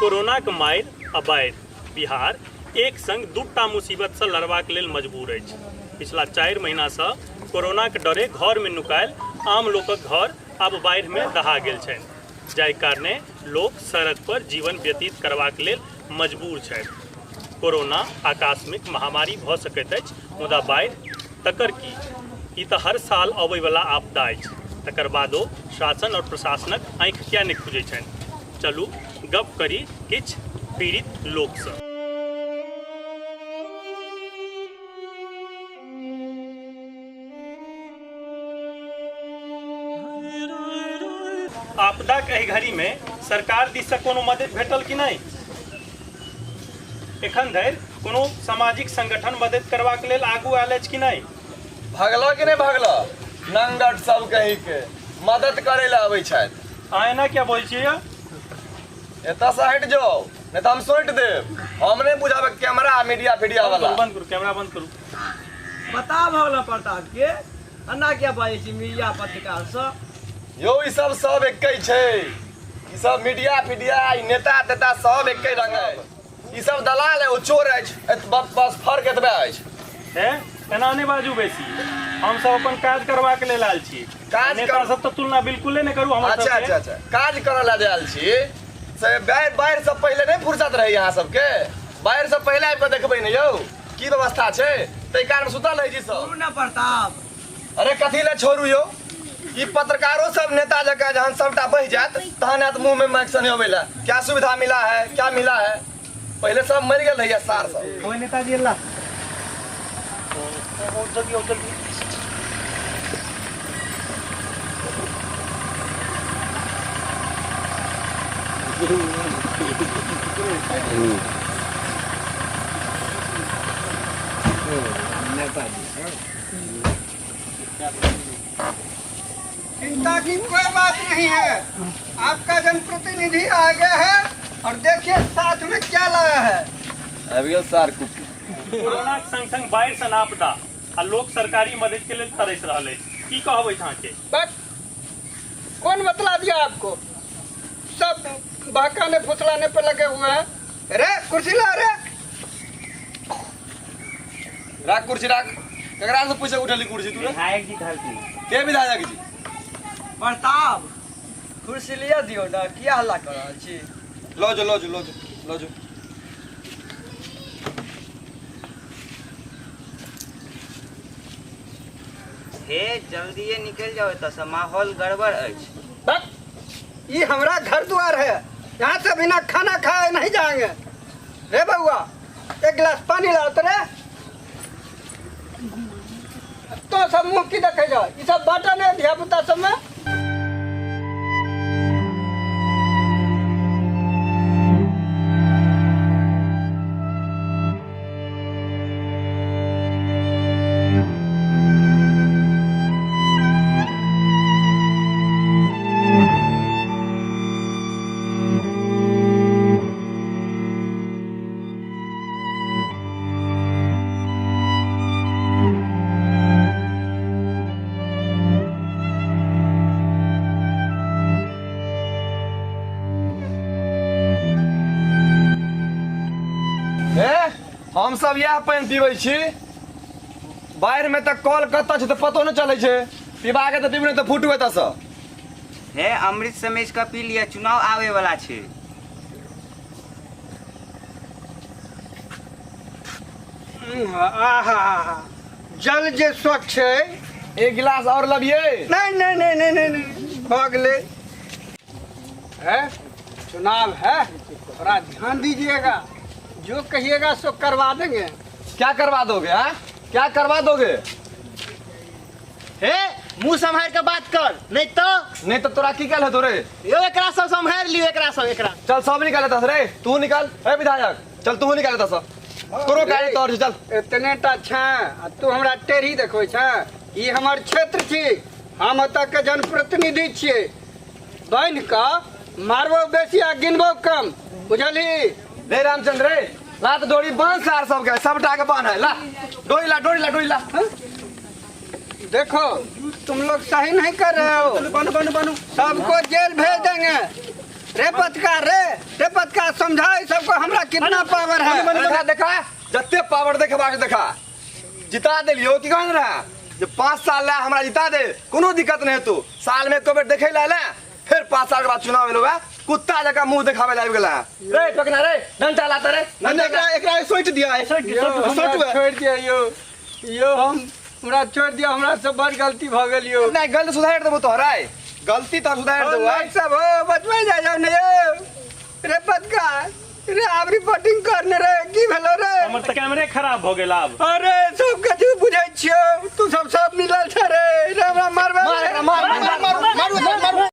Corona के मारि आ बाढ़ि बिहार एक संग दूटा मुसीबत से लड़बाक लेल मजबूर अछि। पिछला 4 महीना से कोरोना के डरे घर में नुकायल आम लोकक घर आब बाढ़ि में दहा गेल छनि, जाहि कारणे लोक सड़क पर जीवन व्यतीत करबाक लेल मजबूर छथि। कोरोना आकस्मिक महामारी भऽ सकैत अछि, मुदा बाढ़ि तकर की, ई तऽ हर साल अबैवला आपदा अछि। तकर बादो शासन और प्रशासनक आँखि किया नहि खुजै छनि। चलू गप करी किछु पीड़ित लोकसँ। आपदाक एहि घड़ी में सरकार दिससँ कोनो मदद भेटल कि नहि? एखन धरि कोनो सामाजिक संगठन मदद करबाक लेल आगू आयल अछि कि नहि? भगलो कि नहीं भगलो? नंगट सब कही के मदद करे ला आबै छथि। अहाँ एना क्या बोल छियै? एतऽ से हट जाओ, नहीं तो हम सोट देब। हम नहीं बुझाबे कैमरा मीडिया फीडिया वाला। बंद करू, कैमरा बंद करू। बता भगलो प्रताप के अन्ना क्या बाजै छी मीडिया पत्रकार से? यो ई सब एकै छै। ई सब मीडिया फीडिया ई नेता तेता सब एकै रंग है। ई सब दलाल है, ओ चोर है। बस फर्क एतबे अछि। है एना नहीं बाजू बेसी। हम सब अपन काज करबा के लेल आयल छी। काज नेता सब तऽ तुलना बिल्कुले नहीं करू हमर सबके। अच्छा काज करऽ ला आयल छी से बाढ़ि से पहले नहीं फुर्सत रही यहाँ सबके? बाढ़ि से पहले आबि कऽ देखबै ने यौ की व्यवस्था छै, ताहि कारण सुतल रहै छी सब। ना प्रताप अरे कथी ले छोड़ू यौ, ई पत्रकारों सब नेता जकाँ जहन सबटा बहि जात तहन आत मुंह में माइक से नहीं होवे ला क्या सुविधा मिला है, क्या मिला है। पहले सब मर गेल रहिए सार सब। ओए नेताजी अल्लाह चिंता की कोई बात नहीं है। आपका जनप्रतिनिधि आ गया है और देखिए साथ में क्या लाया है। अभी सार को कोरोना के संग संग बाढ़ि सन आपदा आ लोक सरकारी मदद के लिए तरस रहल अछि। की कहबै अहाँ के? बस कौन बतला दिया आपको? सब बहकाने फुसलाने पे लगे हुए हैं। रे कुर्सी ला रे। राख कुर्सी राख। ककरा से पूछे उठली कुर्सी तू रे? विधायक जी धरती के विधायक जी? प्रताप कुर्सी लिया दियो ना, किया हल्ला कर रहल छी? लो जो हे जल्दिए निकल जाओ, एतऽ से माहौल गड़बड़ अछि। बस ये हमारा घर द्वार है, यहाँ से बिना खाना खाए नहीं जाएंगे। रे बउआ एक गिलास पानी लाओ तो रे। तो सब मुँह की देखे जाओ, ये सब बाटा नहीं धिया पुता सब में। हम सब यह पानि पीबै छी। बाढ़ि में तऽ कल कतऽ छै तऽ पतो नहीं चलै छै। पीबा के तऽ पीबू नहीं तऽ फूटू एतऽ से। हे अमृत समेज का पी लिया, चुनाव आवे वाला छै। आहा जल जे स्वच्छ है। एक गिलास और लबिए। नहीं भाग ले है। चुनाव है, थोड़ा ध्यान दीजिएगा। जो कहिएगा सो करवा देंगे। क्या करवा दोगे? हाँ क्या करवा दोगे? हे मुंह संभाल के बात कर, नहीं तो तोरा की कहल है तोरे? यो एकरा सब संभाल लियो। एकरा चल सब निकाल लेता रे। तू निकाल। ए विधायक चल तू निकाल लेता सब। करो गाड़ी तोड़ चल। इतने टा छा तू हमरा टेढ़ी देखो छा। ये हमार क्षेत्र छी, हम एतऽ के जनप्रतिनिधि छियै। बांध के मारबो बेसी आ गिनबो कम, बुझली? रे रामचंद्र रे ला तो डोरी बांध सार सब के सबटा के बांध है। ला डोरी ला। देखो तुम लोग सही नहीं कर रहे हो। सबको जेल भेज देंगे। रे पत्रकार समझा सबको हमरा कितना पावर है। देखा देखा जत्ते पावर देखे देखा जिता दिलियो की कहन रहा जे 5 साल ला हमरा जिता दे कोनो दिक्कत नहीं तू साल में एको बेर देखे ला फिर 5 साल के बाद चुनाव भेलो कुत्ता जका मुंह देखावे लाग गेला रे टकना रे डंडा लाता रे एकरा सोच दिया छोड़ दिया यो हमरा छोड़ दिया, हमरा से बड़ गलती भ गेल यो। नहीं गलती सुधार देबो तोहरा गलती तो सुधार देबो सब हो बचबै जा जाओ ने रे पत्रकार रे आप रिपोर्टिंग करने रे की भेलो रे हमर त कैमरे खराब भ गेल आब। अरे सब कछु बुझै छियो तू सब मिलल छ रे हमरा मारबे मार